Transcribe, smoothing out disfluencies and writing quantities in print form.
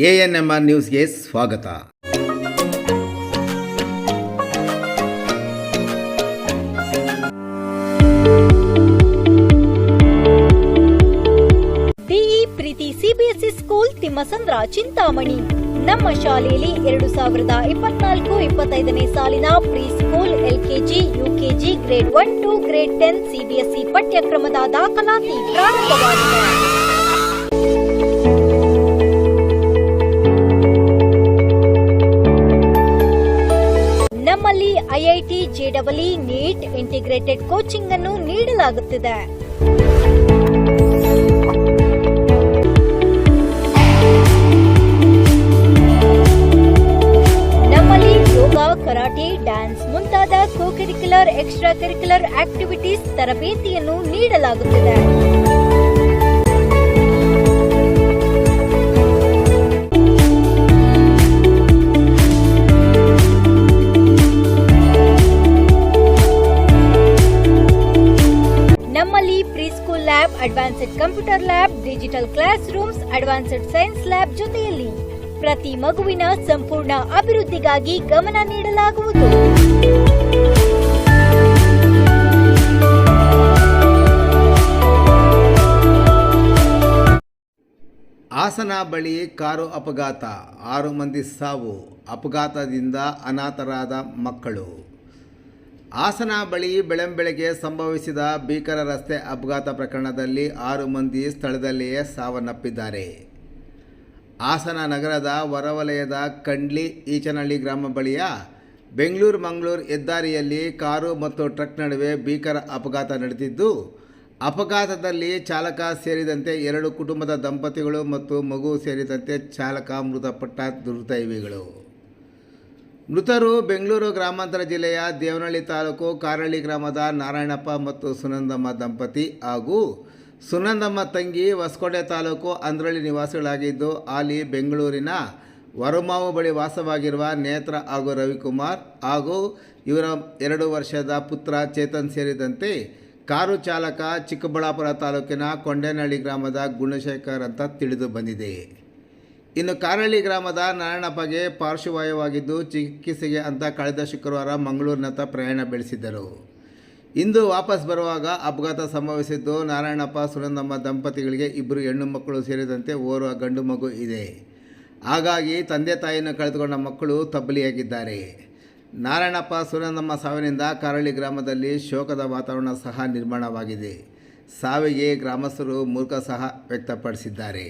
ANMR ನ್ಯೂಸ್ಗೆ ಸ್ವಾಗತ. D E Preethi CBSE school Thimmasandra Chintamani. ನಮ್ಮ ಶಾಲೆಯಲ್ಲಿ 2024-25ನೇ ಸಾಲಿನ pre school, LKG, UKG, grade 1 to grade 10 CBSE ಪಠ್ಯಕ್ರಮದ ದಾಖಲಾತಿ ಪ್ರಾರಂಭವಾಗಿದೆ. ನಮ್ಮಲ್ಲಿ IIT, JEE, NEET integrated coaching ಅನ್ನು ನೀಡಲಾಗುತ್ತಿದೆ. ನಮ್ಮಲ್ಲಿ ಯೋಗ, ಕರಾಟೆ, ಡ್ಯಾನ್ಸ್ ಮುಂತಾದ ಕೋ-ಕರಿಕ್ಯುಲರ್, ಎಕ್ಸ್ಟ್ರಾ ಕರಿಕ್ಯುಲರ್ ಆಕ್ಟಿವಿಟೀಸ್ ತರಬೇತಿಯನ್ನು ನೀಡಲಾಗುತ್ತಿದೆ. ನಮ್ಮಲ್ಲಿ pre school lab, advanced computer lab, digital class rooms, advanced science lab ಜೊತೆಯಲ್ಲಿ ಪ್ರತಿ ಮಗುವಿನ ಸಂಪೂರ್ಣ ಅಭಿವೃದ್ಧಿಗಾಗಿ ಗಮನ ನೀಡಲಾಗುವುದು. ಹಾಸನ ಬಳಿ ಕಾರು ಅಪಘಾತ, 6 ಮಂದಿ ಸಾವು, ಅಪಘಾತದಿಂದ ಅನಾಥರಾದ ಮಕ್ಕಳು. ಹಾಸನ ಬಳಿ ಬೆಳಂಬೆಳಗ್ಗೆ ಸಂಭವಿಸಿದ ಭೀಕರ ರಸ್ತೆ ಅಪಘಾತ ಪ್ರಕರಣದಲ್ಲಿ 6 ಮಂದಿ ಸ್ಥಳದಲ್ಲಿಯೇ ಸಾವನ್ನಪ್ಪಿದ್ದಾರೆ. ಹಾಸನ ನಗರದ ಹೊರವಲಯದ ಕಂಡ್ಲಿ ಈಚನಹಳ್ಳಿ ಗ್ರಾಮ ಬಳಿಯ ಬೆಂಗಳೂರು-ಮಂಗಳೂರು ಹೆದ್ದಾರಿಯಲ್ಲಿ ಕಾರು ಮತ್ತು ಟ್ರಕ್ ನಡುವೆ ಭೀಕರ ಅಪಘಾತ ನಡೆದಿದ್ದು, ಅಪಘಾತದಲ್ಲಿ ಚಾಲಕ ಸೇರಿದಂತೆ 2 ಕುಟುಂಬದ ದಂಪತಿಗಳು ಮತ್ತು ಮಗು ಸೇರಿದಂತೆ ಚಾಲಕ ಮೃತಪಟ್ಟ ದುರ್ದೈವಿಗಳು. ಮೃತರು ಬೆಂಗಳೂರು ಗ್ರಾಮಾಂತರ ಜಿಲ್ಲೆಯ ದೇವನಹಳ್ಳಿ ತಾಲೂಕು ಕಾರಹಳ್ಳಿ ಗ್ರಾಮದ ನಾರಾಯಣಪ್ಪ ಮತ್ತು ಸುನಂದಮ್ಮ ದಂಪತಿ ಹಾಗೂ ಸುನಂದಮ್ಮ ತಂಗಿ ಹೊಸಕೋಟೆ ತಾಲೂಕು ಅಂದ್ರಳ್ಳಿ ನಿವಾಸಿಗಳಾಗಿದ್ದು, ಹಾಲಿ ಬೆಂಗಳೂರಿನ ಹೊರಮಾವು ಬಳಿ ವಾಸವಾಗಿರುವ ನೇತ್ರ ಹಾಗೂ ರವಿಕುಮಾರ್ ಹಾಗೂ ಇವರ 2 ವರ್ಷದ ಪುತ್ರ ಚೇತನ್ ಸೇರಿದಂತೆ ಕಾರು ಚಾಲಕ ಚಿಕ್ಕಬಳ್ಳಾಪುರ ತಾಲೂಕಿನ ಕೊಂಡೇನಹಳ್ಳಿ ಗ್ರಾಮದ ಗುಣಶೇಖರ್ ಅಂತ ತಿಳಿದು ಬಂದಿದೆ. ಇನ್ನು ಕಾರಹಳ್ಳಿ ಗ್ರಾಮದ ನಾರಾಯಣಪ್ಪಗೆ ಪಾರ್ಶ್ವವಾಯುವಾಗಿದ್ದು ಚಿಕಿತ್ಸೆಗೆ ಅಂತ ಕಳೆದ ಶುಕ್ರವಾರ ಮಂಗಳೂರಿನತ್ತ ಪ್ರಯಾಣ ಬೆಳೆಸಿದ್ದರು. ಇಂದು ವಾಪಸ್ ಬರುವಾಗ ಅಪಘಾತ ಸಂಭವಿಸಿದ್ದು, ನಾರಾಯಣಪ್ಪ ಸುನಂದಮ್ಮ ದಂಪತಿಗಳಿಗೆ 2 ಹೆಣ್ಣು ಮಕ್ಕಳು ಸೇರಿದಂತೆ ಓರ್ವ ಗಂಡು ಮಗು ಇದೆ. ಹಾಗಾಗಿ ತಂದೆ ತಾಯಿಯನ್ನು ಕಳೆದುಕೊಂಡ ಮಕ್ಕಳು ತಬ್ಬಲಿಯಾಗಿದ್ದಾರೆ. ನಾರಾಯಣಪ್ಪ ಸುನಂದಮ್ಮ ಸಾವಿನಿಂದ ಕಾರಹಳ್ಳಿ ಗ್ರಾಮದಲ್ಲಿ ಶೋಕದ ವಾತಾವರಣ ಸಹ ನಿರ್ಮಾಣವಾಗಿದೆ. ಸಾವಿಗೆ ಗ್ರಾಮಸ್ಥರು ಮೂರ್ಖ ಸಹ ವ್ಯಕ್ತಪಡಿಸಿದ್ದಾರೆ.